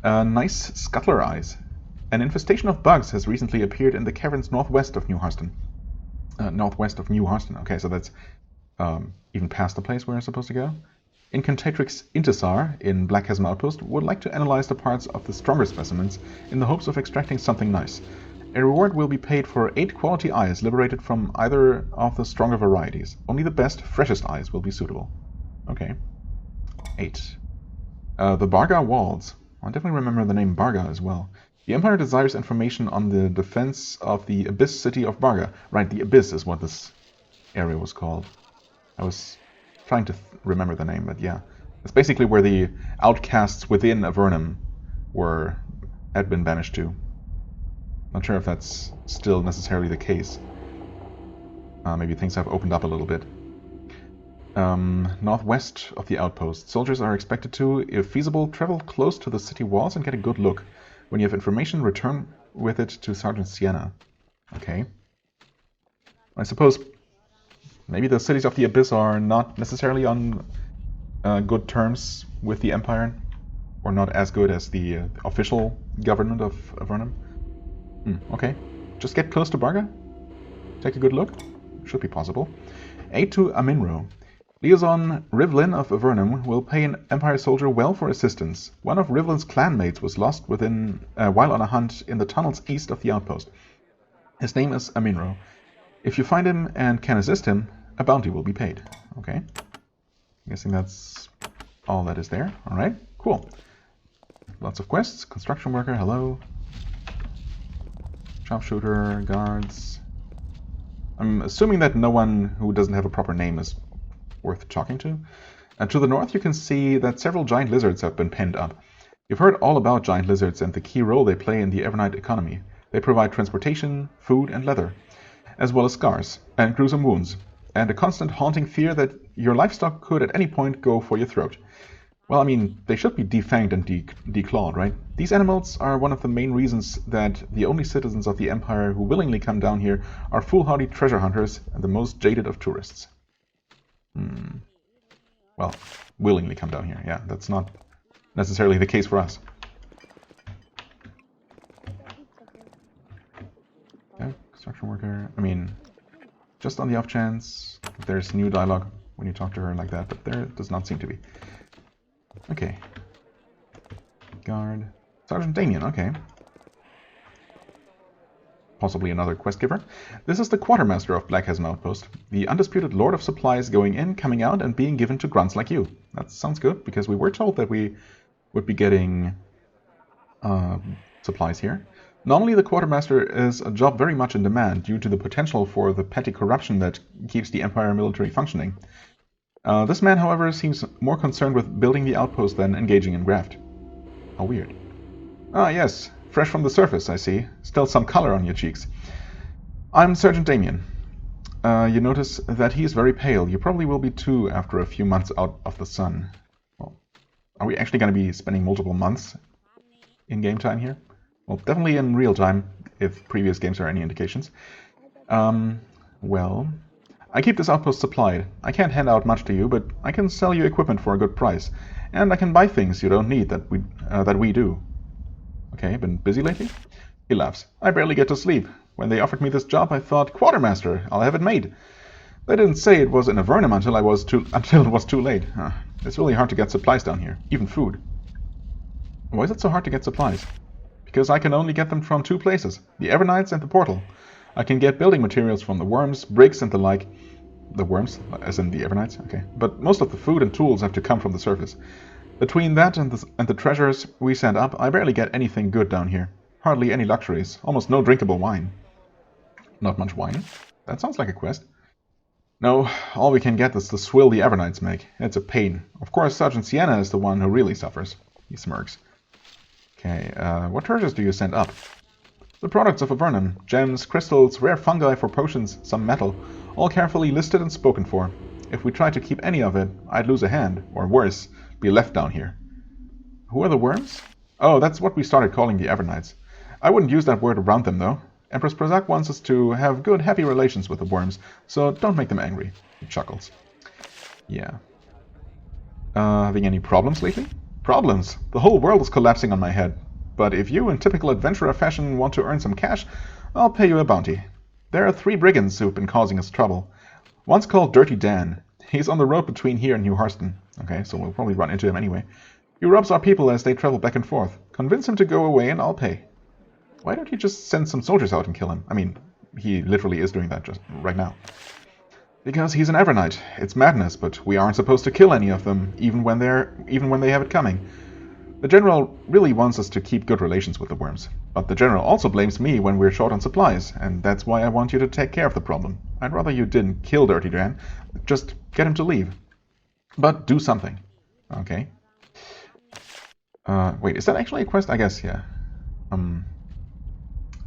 Nice scuttler eyes. An infestation of bugs has recently appeared in the caverns northwest of New Harston. Okay, so that's even past the place we're supposed to go. Incantatrix Intisar in Black Chasm Outpost would like to analyze the parts of the stronger specimens in the hopes of extracting something nice. A reward will be paid for 8 quality eyes liberated from either of the stronger varieties. Only the best, freshest eyes will be suitable. Okay. 8. The Barga Walls. I definitely remember the name Barga as well. The Empire desires information on the defense of the Abyss city of Barga. Right, the Abyss is what this area was called. I was trying to remember the name, but yeah. It's basically where the outcasts within Avernum had been banished to. Not sure if that's still necessarily the case. Maybe things have opened up a little bit. Northwest of the outpost. Soldiers are expected to, if feasible, travel close to the city walls and get a good look. When you have information, return with it to Sergeant Sienna. Okay. I suppose maybe the cities of the Abyss are not necessarily on good terms with the Empire. Or not as good as the official government of Avernum. Okay. Just get close to Barga. Take a good look. Should be possible. Aid to Aminro. Liaison Rivlin of Avernum will pay an Empire soldier well for assistance. One of Rivlin's clanmates was lost while on a hunt in the tunnels east of the outpost. His name is Aminro. If you find him and can assist him, a bounty will be paid. Okay. I'm guessing that's all that is there. Alright, cool. Lots of quests. Construction worker, hello. Sharpshooter, guards. I'm assuming that no one who doesn't have a proper name is worth talking to. And to the north you can see that several giant lizards have been penned up. You've heard all about giant lizards and the key role they play in the Avernite economy. They provide transportation, food and leather, as well as scars and gruesome wounds, and a constant haunting fear that your livestock could at any point go for your throat. Well, I mean, they should be defanged and declawed, right? These animals are one of the main reasons that the only citizens of the Empire who willingly come down here are foolhardy treasure hunters and the most jaded of tourists. Well, willingly come down here. Yeah, that's not necessarily the case for us. Yeah, construction worker. I mean, just on the off chance there's new dialogue when you talk to her like that, but there does not seem to be. Okay. Guard. Sergeant Damien, okay. Possibly another quest giver. This is the quartermaster of Blackhazen Outpost, the undisputed lord of supplies going in, coming out, and being given to grunts like you. That sounds good, because we were told that we would be getting supplies here. Normally the quartermaster is a job very much in demand due to the potential for the petty corruption that keeps the Empire military functioning. This man, however, seems more concerned with building the outpost than engaging in graft. How weird. Ah, yes. Fresh from the surface, I see. Still some color on your cheeks. I'm Sergeant Damien. You notice that he is very pale. You probably will be too after a few months out of the sun. Well, are we actually going to be spending multiple months in game time here? Well, definitely in real time, if previous games are any indications. Well, I keep this outpost supplied. I can't hand out much to you, but I can sell you equipment for a good price. And I can buy things you don't need that we do. Okay, been busy lately? He laughs. I barely get to sleep. When they offered me this job, I thought, quartermaster, I'll have it made. They didn't say it was in Avernum until it was too late. It's really hard to get supplies down here, even food. Why is it so hard to get supplies? Because I can only get them from two places, the Evernites and the portal. I can get building materials from the worms, bricks and the like. The worms, as in the Evernites? Okay. But most of the food and tools have to come from the surface. Between that and the treasures we send up, I barely get anything good down here. Hardly any luxuries, almost no drinkable wine. Not much wine? That sounds like a quest. No, all we can get is the swill the Evernites make. It's a pain. Of course, Sergeant Sienna is the one who really suffers. He smirks. Okay, what treasures do you send up? The products of Avernum. Gems, crystals, rare fungi for potions, some metal. All carefully listed and spoken for. If we tried to keep any of it, I'd lose a hand, or worse, be left down here. Who are the worms? Oh, that's what we started calling the Evernites. I wouldn't use that word around them, though. Empress Prozak wants us to have good, happy relations with the worms, so don't make them angry. He chuckles. Yeah. Having any problems lately? Problems? The whole world is collapsing on my head. But if you, in typical adventurer fashion, want to earn some cash, I'll pay you a bounty. There are 3 brigands who've been causing us trouble. One's called Dirty Dan. He's on the road between here and New Harston. Okay, so we'll probably run into him anyway. He robs our people as they travel back and forth. Convince him to go away and I'll pay. Why don't you just send some soldiers out and kill him? I mean, he literally is doing that just right now. Because he's an Evernite. It's madness, but we aren't supposed to kill any of them, even when they have it coming. The General really wants us to keep good relations with the worms. But the General also blames me when we're short on supplies, and that's why I want you to take care of the problem. I'd rather you didn't kill Dirty Dan. Just get him to leave. But do something. Okay. Wait, is that actually a quest? I guess, yeah.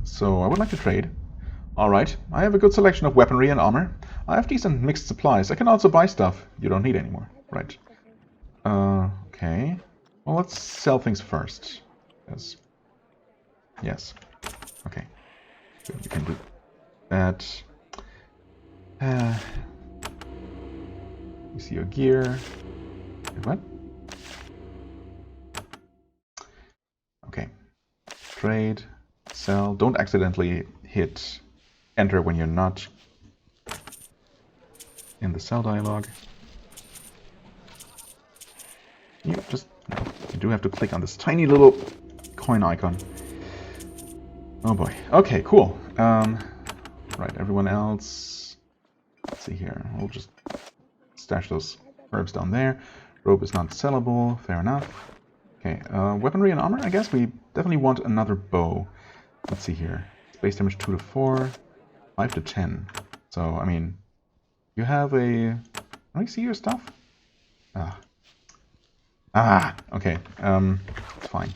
So I would like to trade. Alright, I have a good selection of weaponry and armor. I have decent mixed supplies. I can also buy stuff you don't need anymore. Right. Okay. Well, let's sell things first. Yes. Okay. So we can do that. You see your gear. Wait, what? cell. Don't accidentally hit enter when you're not in the cell dialogue. You do have to click on this tiny little coin icon. Oh boy. Okay, cool. Right, everyone else. Let's see here. We'll just stash those herbs down there. Robe is not sellable. Fair enough. Okay, weaponry and armor. I guess we definitely want another bow. Let's see here. Base damage 2 to 4, 5 to 10. So, I mean, you have a... Let me see your stuff. Okay. It's fine.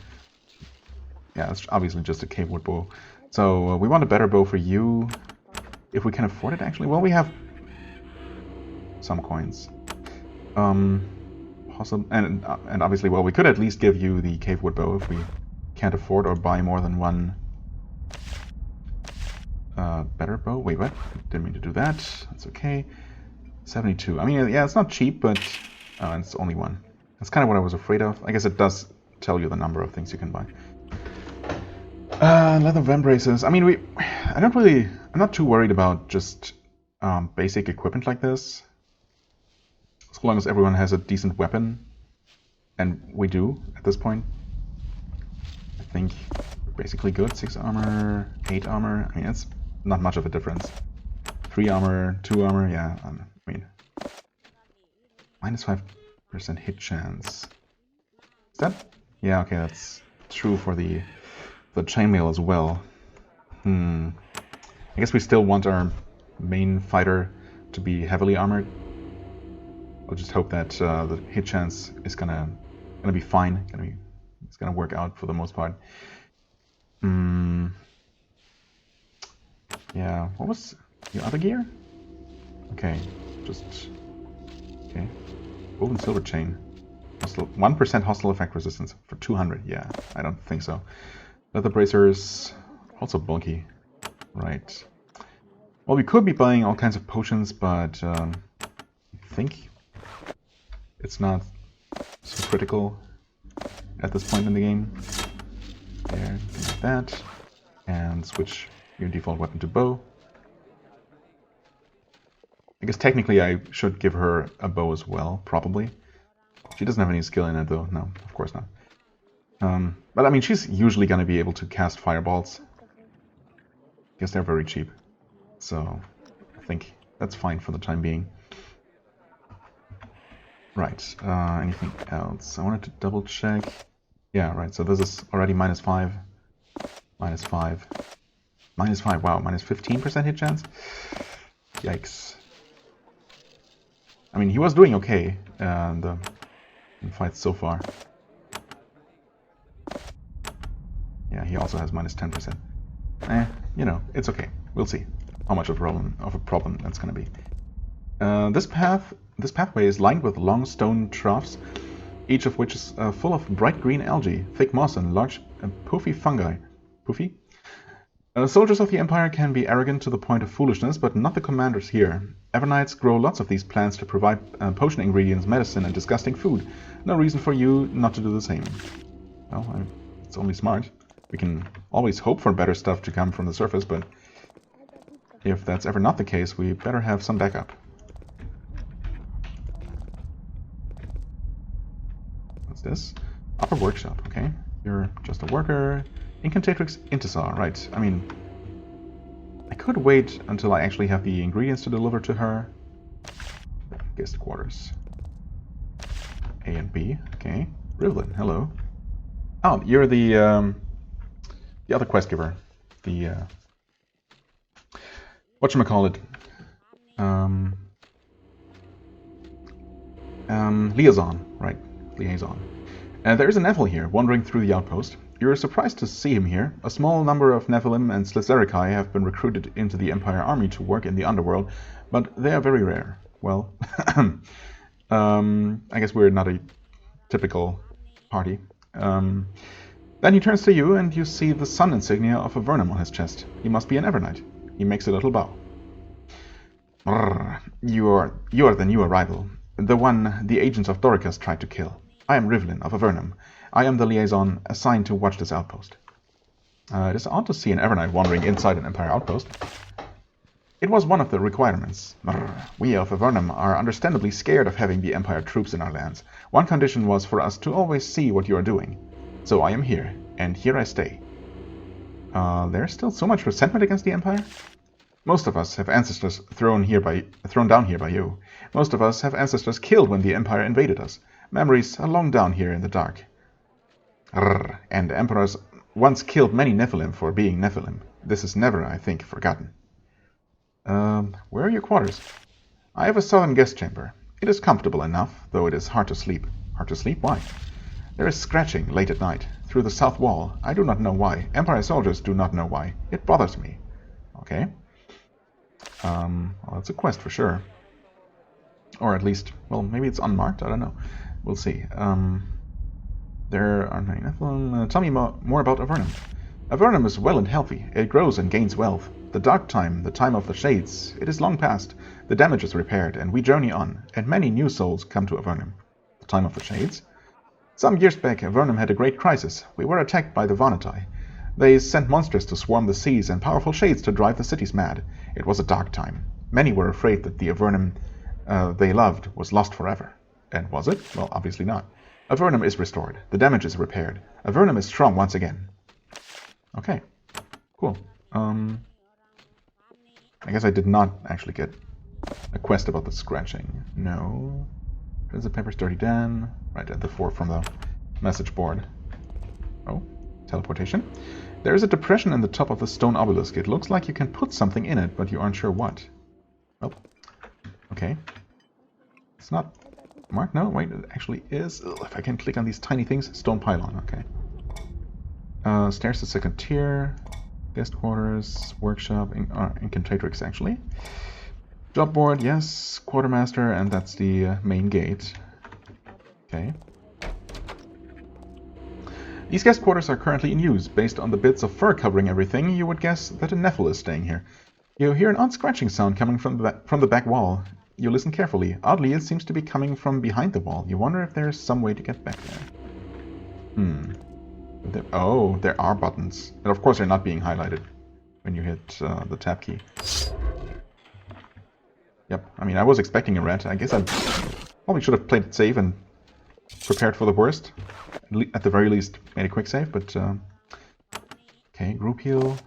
Yeah, it's obviously just a cave wood bow. So, we want a better bow for you. If we can afford it, actually. Well, we have some coins. Possible, and obviously, well, we could at least give you the cave wood bow if we can't afford or buy more than one better bow. Wait, what? Didn't mean to do that. That's okay. 72. I mean, yeah, it's not cheap, but it's only one. That's kind of what I was afraid of. I guess it does tell you the number of things you can buy. Leather vambraces. I mean, I'm not too worried about just basic equipment like this. As long as everyone has a decent weapon, and we do at this point. I think we're basically good. 6 armor, 8 armor. I mean, it's not much of a difference. 3 armor, 2 armor. Yeah, I mean, minus 5% hit chance. Is that? Yeah, okay, that's true for the chainmail as well. I guess we still want our main fighter to be heavily armored. I'll just hope that the hit chance is gonna be fine. It's gonna work out for the most part. Yeah. What was your other gear? Okay. Okay. Gold and silver chain. 1% hostile effect resistance for 200. Yeah, I don't think so. Leather bracers, also bulky. Right. Well, we could be buying all kinds of potions, but I think it's not so critical at this point in the game. There, like that. And switch your default weapon to bow. I guess technically I should give her a bow as well, probably. She doesn't have any skill in it though. No, of course not. But I mean, she's usually going to be able to cast fireballs. Because they're very cheap. So I think that's fine for the time being. Right, anything else? I wanted to double check. Yeah, right, so this is already minus 5. Minus 5. Minus 5, wow, minus 15% hit chance? Yikes. I mean, he was doing okay in the fight so far. Yeah, he also has minus 10%. You know, it's okay. We'll see how much of a problem that's going to be. This pathway is lined with long stone troughs, each of which is full of bright green algae, thick moss, and large poofy fungi. Poofy? Soldiers of the Empire can be arrogant to the point of foolishness, but not the commanders here. Avernites grow lots of these plants to provide potion ingredients, medicine, and disgusting food. No reason for you not to do the same. Well, it's only smart. We can always hope for better stuff to come from the surface, but if that's ever not the case, we better have some backup. What's this? Upper workshop, okay. You're just a worker. Incantatrix Intisar, right. I mean, I could wait until I actually have the ingredients to deliver to her. Guest quarters. A and B, okay. Rivlin, hello. Oh, you're the other quest giver. The, whatchamacallit? Liaison, right. Liaison. There is a Nephil here, wandering through the outpost. You're surprised to see him here. A small number of Nephilim and Slizerikai have been recruited into the Empire army to work in the underworld, but they are very rare. Well, I guess we're not a typical party. Then he turns to you, and you see the sun insignia of Avernum on his chest. He must be an Evernite. He makes a little bow. You are the new arrival. The one the agents of Dorikas tried to kill. I am Rivlin of Avernum. I am the liaison assigned to watch this outpost. It is odd to see an Evernight wandering inside an Empire outpost. It was one of the requirements. We of Avernum are understandably scared of having the Empire troops in our lands. One condition was for us to always see what you are doing. So I am here, and here I stay. There's still so much resentment against the Empire? Most of us have ancestors thrown down here by you. Most of us have ancestors killed when the Empire invaded us. Memories are long down here in the dark. And emperors once killed many Nephilim for being Nephilim. This is never, I think, forgotten. Where are your quarters? I have a southern guest chamber. It is comfortable enough, though it is hard to sleep. Hard to sleep? Why? There is scratching late at night, through the south wall. I do not know why. Empire soldiers do not know why. It bothers me. Okay. Well, it's a quest for sure. Or at least, well, maybe it's unmarked, I don't know. We'll see. There are many Nephilim. Tell me more about Avernum. Avernum is well and healthy. It grows and gains wealth. The dark time, the time of the shades, it is long past. The damage is repaired, and we journey on, and many new souls come to Avernum. The time of the shades? Some years back, Avernum had a great crisis. We were attacked by the Vonatai. They sent monsters to swarm the seas and powerful shades to drive the cities mad. It was a dark time. Many were afraid that the Avernum they loved was lost forever. And was it? Well, obviously not. Avernum is restored. The damage is repaired. Avernum is strong once again. Okay. Cool. I guess I did not actually get a quest about the scratching. No. Prince of Pepper's Dirty Dan. Right at the 4 from the message board. Oh. Teleportation. There is a depression in the top of the stone obelisk. It looks like you can put something in it, but you aren't sure what. Oh. Okay. It's not marked. No, wait, it actually is. Ugh, if I can click on these tiny things. Stone pylon, okay. Stairs to second tier. Guest quarters. Workshop. Incantatrix, actually. Job board, yes. Quartermaster, and that's the main gate. Okay. These guest quarters are currently in use. Based on the bits of fur covering everything, you would guess that a Nephil is staying here. You hear an odd scratching sound coming from the back wall. You listen carefully. Oddly, it seems to be coming from behind the wall. You wonder if there's some way to get back there. Oh, there are buttons. And of course they're not being highlighted when you hit the tab key. Yep, I mean, I was expecting a rat. I guess I probably should have played it safe and prepared for the worst. At the very least, made a quick save, but... okay, group heal.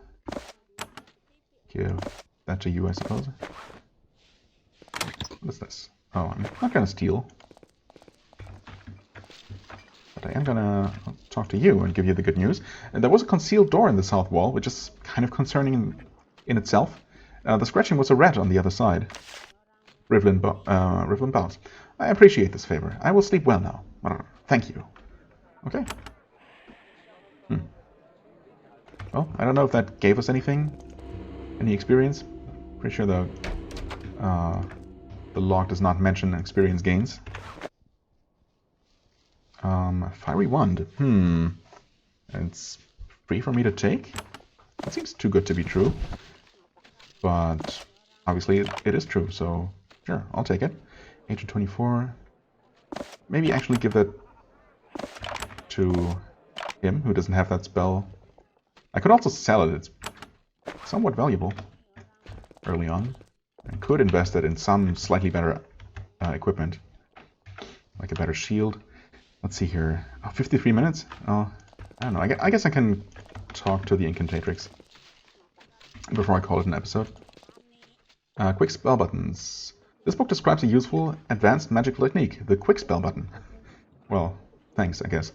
Give that to you, I suppose. What is this? Oh, I'm not gonna steal. But I am gonna talk to you and give you the good news. And there was a concealed door in the south wall, which is kind of concerning in itself. The scratching was a rat on the other side. Rivlin bows. I appreciate this favor. I will sleep well now. Thank you. Okay. Well, I don't know if that gave us anything. Any experience? Pretty sure the log does not mention experience gains. Fiery wand. It's free for me to take? That seems too good to be true. But obviously it is true, so sure, I'll take it. Agent 24. Maybe actually give that to him, who doesn't have that spell. I could also sell it. It's somewhat valuable early on. I could invest it in some slightly better equipment, like a better shield. Let's see here. Oh, 53 minutes? Oh, I don't know. I guess I can talk to the Incantatrix before I call it an episode. Quick spell buttons. This book describes a useful, advanced magical technique, the quick spell button. Well, thanks, I guess.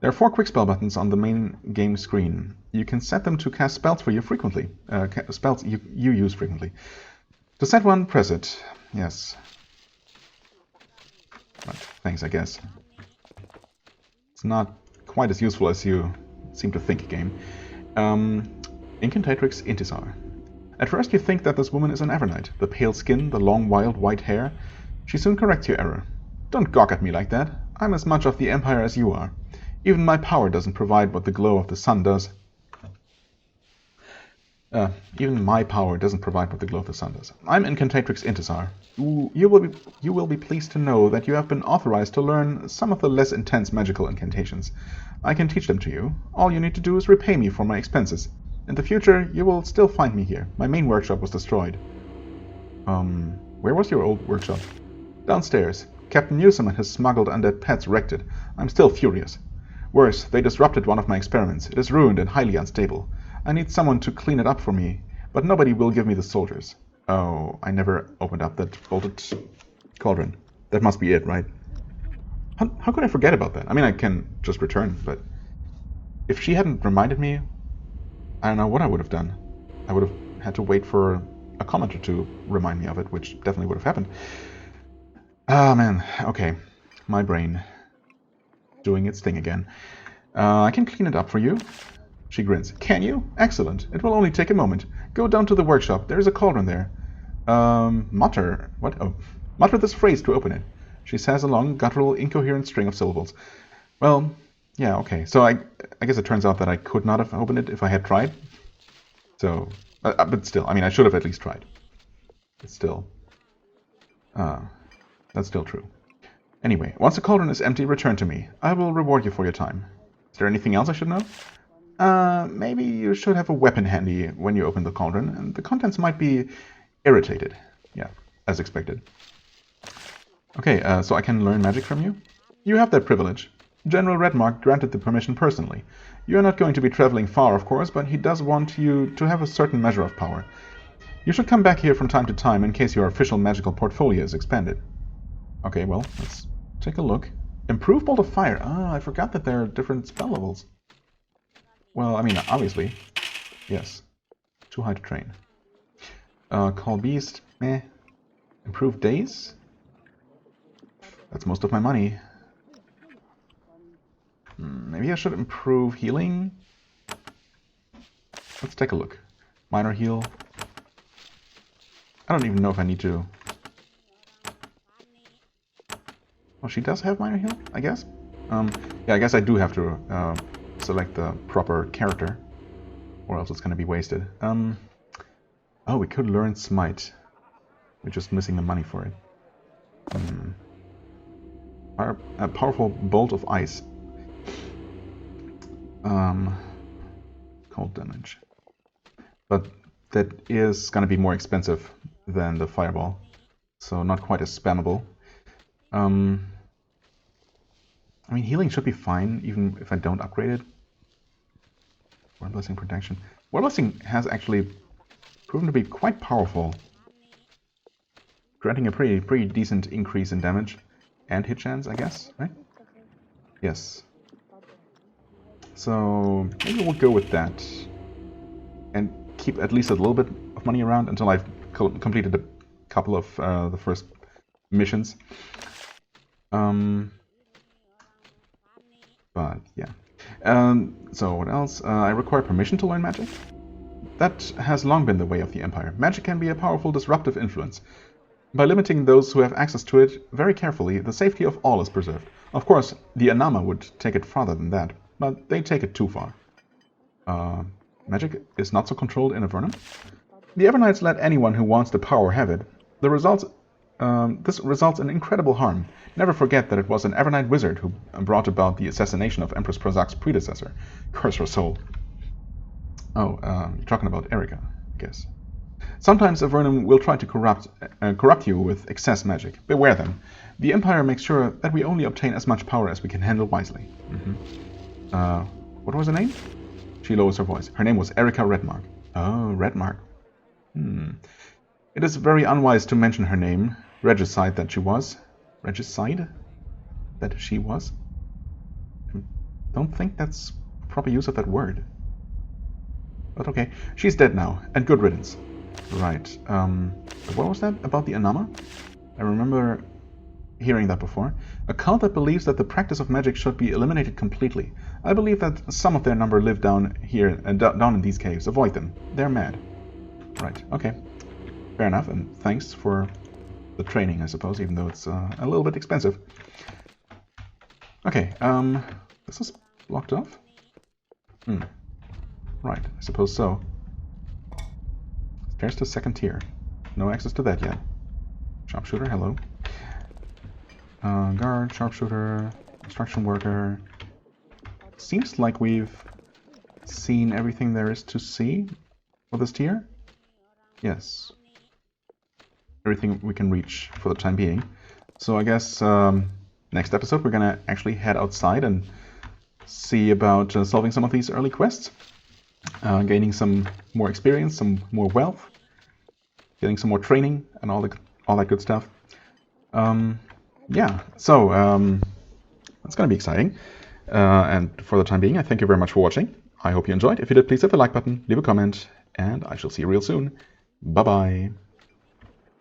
There are 4 quick spell buttons on the main game screen. You can set them to cast spells for you frequently. Spells you use frequently. To set one, press it. Yes. Right, thanks, I guess. It's not quite as useful as you seem to think, game. Incantatrix Intisar. At first you think that this woman is an Evernight. The pale skin, the long wild white hair. She soon corrects your error. Don't gawk at me like that. I'm as much of the Empire as you are. Even my power doesn't provide what the glow of the sun does. Even my power doesn't provide what the glow of the sun does. I'm Incantatrix Intisar. You will be pleased to know that you have been authorized to learn some of the less intense magical incantations. I can teach them to you. All you need to do is repay me for my expenses. In the future, you will still find me here. My main workshop was destroyed. Where was your old workshop? Downstairs. Captain Newsom and his smuggled undead pets wrecked it. I'm still furious. Worse, they disrupted one of my experiments. It is ruined and highly unstable. I need someone to clean it up for me, but nobody will give me the soldiers. Oh, I never opened up that bolted cauldron. That must be it, right? How could I forget about that? I mean, I can just return, but if she hadn't reminded me, I don't know what I would have done. I would have had to wait for a commenter to remind me of it, which definitely would have happened. Ah, man. Okay. My brain doing its thing again. I can clean it up for you. She grins. Can you? Excellent. It will only take a moment. Go down to the workshop. There is a cauldron there. Mutter. What? Oh. Mutter this phrase to open it. She says a long, guttural, incoherent string of syllables. Well, yeah, okay. So I guess it turns out that I could not have opened it if I had tried. So, but still, I mean, I should have at least tried. It's still, that's still true. Anyway, once the cauldron is empty, return to me. I will reward you for your time. Is there anything else I should know? Maybe you should have a weapon handy when you open the cauldron, and the contents might be irritated. Yeah, as expected. Okay, so I can learn magic from you? You have that privilege. General Redmark granted the permission personally. You are not going to be traveling far, of course, but he does want you to have a certain measure of power. You should come back here from time to time in case your official magical portfolio is expanded. Okay, well, let's take a look. Improve Bolt of Fire. Ah, I forgot that there are different spell levels. Well, I mean, obviously. Yes. Too high to train. Call Beast. Meh. Improve Daze? That's most of my money. Maybe I should improve healing? Let's take a look. Minor heal. I don't even know if I need to... Oh, she does have minor heal, I guess? Yeah, I guess I do have to select the proper character, or else it's going to be wasted. Oh, we could learn Smite. We're just missing the money for it. A powerful Bolt of Ice. Cold damage. But that is going to be more expensive than the Fireball, so not quite as spammable. I mean, healing should be fine, even if I don't upgrade it. Word Blessing Protection. Word Blessing has actually proven to be quite powerful, granting a pretty decent increase in damage and hit chance, I guess, right? Yes. So maybe we'll go with that and keep at least a little bit of money around until I've completed a couple of the first missions. But yeah. So what else? I require permission to learn magic. That has long been the way of the Empire. Magic can be a powerful disruptive influence. By limiting those who have access to it very carefully, the safety of all is preserved. Of course, the Anama would take it farther than that, but they take it too far. Magic is not so controlled in Avernum. The Evernights let anyone who wants the power have it. This results in incredible harm. Never forget that it was an Evernight wizard who brought about the assassination of Empress Prozak's predecessor. Curse her soul. Oh, you're talking about Erika, I guess. Sometimes Avernum will try to corrupt you with excess magic. Beware them. The Empire makes sure that we only obtain as much power as we can handle wisely. What was her name? She lowers her voice. Her name was Erika Redmark. Oh, Redmark. It is very unwise to mention her name. Regicide that she was. Regicide? That she was? I don't think that's a proper use of that word. But okay. She's dead now, and good riddance. Right. What was that about the Anama? I remember hearing that before. A cult that believes that the practice of magic should be eliminated completely. I believe that some of their number live down here, down in these caves. Avoid them. They're mad. Right. Okay. Fair enough, and thanks for the training, I suppose, even though it's a little bit expensive. Okay, this is blocked off? Right, I suppose so. There's the second tier. No access to that yet. Sharpshooter, hello. Guard, sharpshooter, construction worker. Seems like we've seen everything there is to see for this tier. Yes. Everything we can reach for the time being. So I guess next episode we're gonna actually head outside and see about solving some of these early quests. Gaining some more experience, some more wealth. Getting some more training and all that good stuff. Yeah, so it's gonna be exciting. And for the time being, I thank you very much for watching. I hope you enjoyed. If you did, please hit the like button, leave a comment, and I shall see you real soon. Bye-bye.